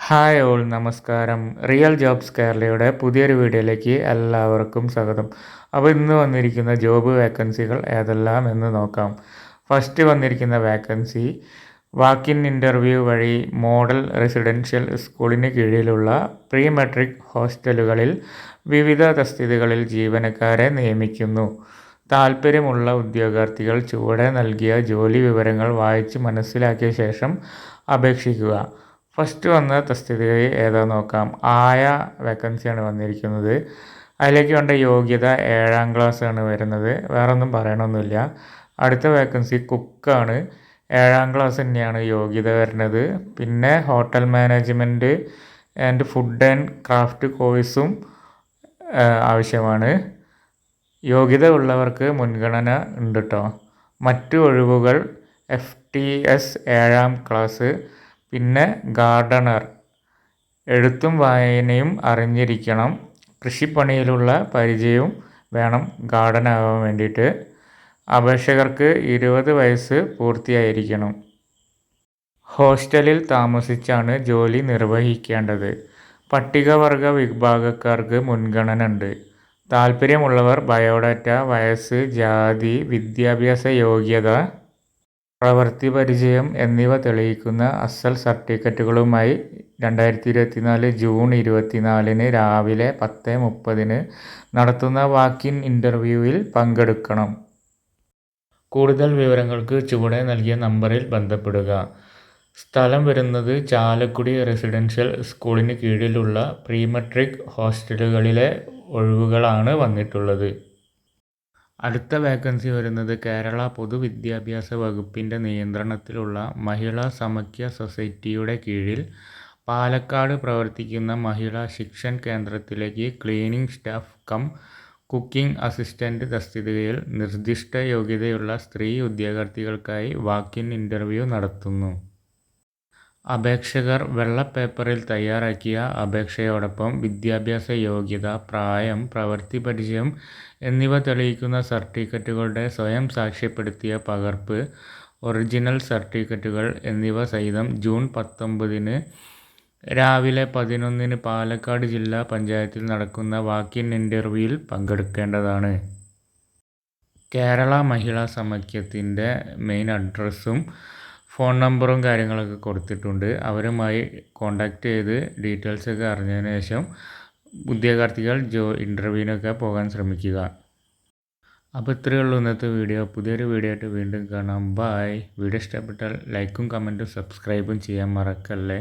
Hi all നമസ്കാരം. Real jobs കേരളയുടെ പുതിയൊരു വീഡിയോയിലേക്ക് എല്ലാവർക്കും സ്വാഗതം. അപ്പോൾ ഇന്ന് വന്നിരിക്കുന്ന ജോബ് വേക്കൻസികൾ ഏതെല്ലാം എന്ന് നോക്കാം. ഫസ്റ്റ് വന്നിരിക്കുന്ന വേക്കൻസി വാക്ക്-ഇൻ ഇൻ്റർവ്യൂ വഴി മോഡൽ റെസിഡൻഷ്യൽ സ്കൂളിന് കീഴിലുള്ള പ്രീ മെട്രിക് ഹോസ്റ്റലുകളിൽ വിവിധ തസ്തികകളിൽ ജീവനക്കാരെ നിയമിക്കുന്നു. താൽപ്പര്യമുള്ള ഉദ്യോഗാർത്ഥികൾ ചുവടെ നൽകിയ ജോലി വിവരങ്ങൾ വായിച്ച് മനസ്സിലാക്കിയ ശേഷം അപേക്ഷിക്കുക. ഫസ്റ്റ് വന്ന തസ്തിക ഏതാ നോക്കാം. ആയ വേക്കൻസിയാണ് വന്നിരിക്കുന്നത്. അതിലേക്ക് വേണ്ട യോഗ്യത 7ാം ക്ലാസ് ആണ് വരുന്നത്. വേറൊന്നും പറയണമൊന്നുമില്ല. അടുത്ത വേക്കൻസി കുക്കാണ്. 7ാം ക്ലാസ് തന്നെയാണ് യോഗ്യത വരുന്നത്. പിന്നെ hotel management and food and craft കോഴ്സും ആവശ്യമാണ്. യോഗ്യത ഉള്ളവർക്ക് മുൻഗണന ഉണ്ട് കേട്ടോ. മറ്റു ഒഴിവുകൾ FTS 7ാം ക്ലാസ്, പിന്നെ ഗാർഡനർ, എഴുത്തും വായനയും അറിഞ്ഞിരിക്കണം. കൃഷിപ്പണിയിലുള്ള പരിചയവും വേണം ഗാർഡനാകാൻ വേണ്ടിയിട്ട്. അപേക്ഷകർക്ക് 20 വയസ്സ് പൂർത്തിയായിരിക്കണം. ഹോസ്റ്റലിൽ താമസിച്ചാണ് ജോലി നിർവഹിക്കേണ്ടത്. പട്ടികവർഗ വിഭാഗക്കാർക്ക് മുൻഗണന ഉണ്ട്. താൽപ്പര്യമുള്ളവർ ബയോഡാറ്റ, വയസ്സ്, ജാതി, വിദ്യാഭ്യാസ യോഗ്യത, പ്രവൃത്തി പരിചയം എന്നിവ തെളിയിക്കുന്ന അസൽ സർട്ടിഫിക്കറ്റുകളുമായി 2024 ജൂൺ 24 രാവിലെ 10:30 നടത്തുന്ന വാക്ക്-ഇൻ ഇൻ്റർവ്യൂവിൽ പങ്കെടുക്കണം. കൂടുതൽ വിവരങ്ങൾക്ക് ചുവടെ നൽകിയ നമ്പറിൽ ബന്ധപ്പെടുക. സ്ഥലം വരുന്നത് ചാലക്കുടി റെസിഡൻഷ്യൽ സ്കൂളിന് കീഴിലുള്ള പ്രീ മെട്രിക് ഹോസ്റ്റലുകളിലെ ഒഴിവുകളാണ് വന്നിട്ടുള്ളത്. അടുത്ത വേക്കൻസി വരുന്നത് കേരള പൊതുവിദ്യാഭ്യാസ വകുപ്പിൻ്റെ നിയന്ത്രണത്തിലുള്ള മഹിളാ സമക്യ സൊസൈറ്റിയുടെ കീഴിൽ പാലക്കാട് പ്രവർത്തിക്കുന്ന മഹിളാ ശിക്ഷൺ കേന്ദ്രത്തിലേക്ക് cleaning staff come cooking assistant തസ്തികയിൽ നിർദ്ദിഷ്ട യോഗ്യതയുള്ള സ്ത്രീ ഉദ്യോഗാർത്ഥികൾക്കായി വാക്ക്-ഇൻ ഇൻ്റർവ്യൂ നടത്തുന്നു. അപേക്ഷകർ വെള്ള പേപ്പറിൽ തയ്യാറാക്കിയ അപേക്ഷയോടൊപ്പം വിദ്യാഭ്യാസ യോഗ്യത, പ്രായം, പ്രവൃത്തി പരിചയം എന്നിവ തെളിയിക്കുന്ന സർട്ടിഫിക്കറ്റുകളുടെ സ്വയം സാക്ഷ്യപ്പെടുത്തിയ പകർപ്പ്, ഒറിജിനൽ സർട്ടിഫിക്കറ്റുകൾ എന്നിവ സഹിതം ജൂൺ 19 രാവിലെ 11 പാലക്കാട് ജില്ലാ പഞ്ചായത്തിൽ നടക്കുന്ന വാക്ക്-ഇൻ ഇൻ്റർവ്യൂവിൽ പങ്കെടുക്കേണ്ടതാണ്. കേരള മഹിളാ സമാഖ്യത്തിൻ്റെ മെയിൻ അഡ്രസ്സും ഫോൺ നമ്പറും കാര്യങ്ങളൊക്കെ കൊടുത്തിട്ടുണ്ട്. അവരുമായി കോൺടാക്റ്റ് ചെയ്ത് ഡീറ്റെയിൽസൊക്കെ അറിഞ്ഞതിന് ശേഷം ഉദ്യോഗാർത്ഥികൾ ഇൻ്റർവ്യൂവിനൊക്കെ പോകാൻ ശ്രമിക്കുക. അപ്പോൾ ഇത്രയേ ഉള്ളൂ ഇന്നത്തെ വീഡിയോ. പുതിയൊരു വീഡിയോ ആയിട്ട് വീണ്ടും കാണാം. ബായ്. വീഡിയോ ഇഷ്ടപ്പെട്ടാൽ ലൈക്കും കമൻറ്റും സബ്സ്ക്രൈബും ചെയ്യാൻ മറക്കല്ലേ.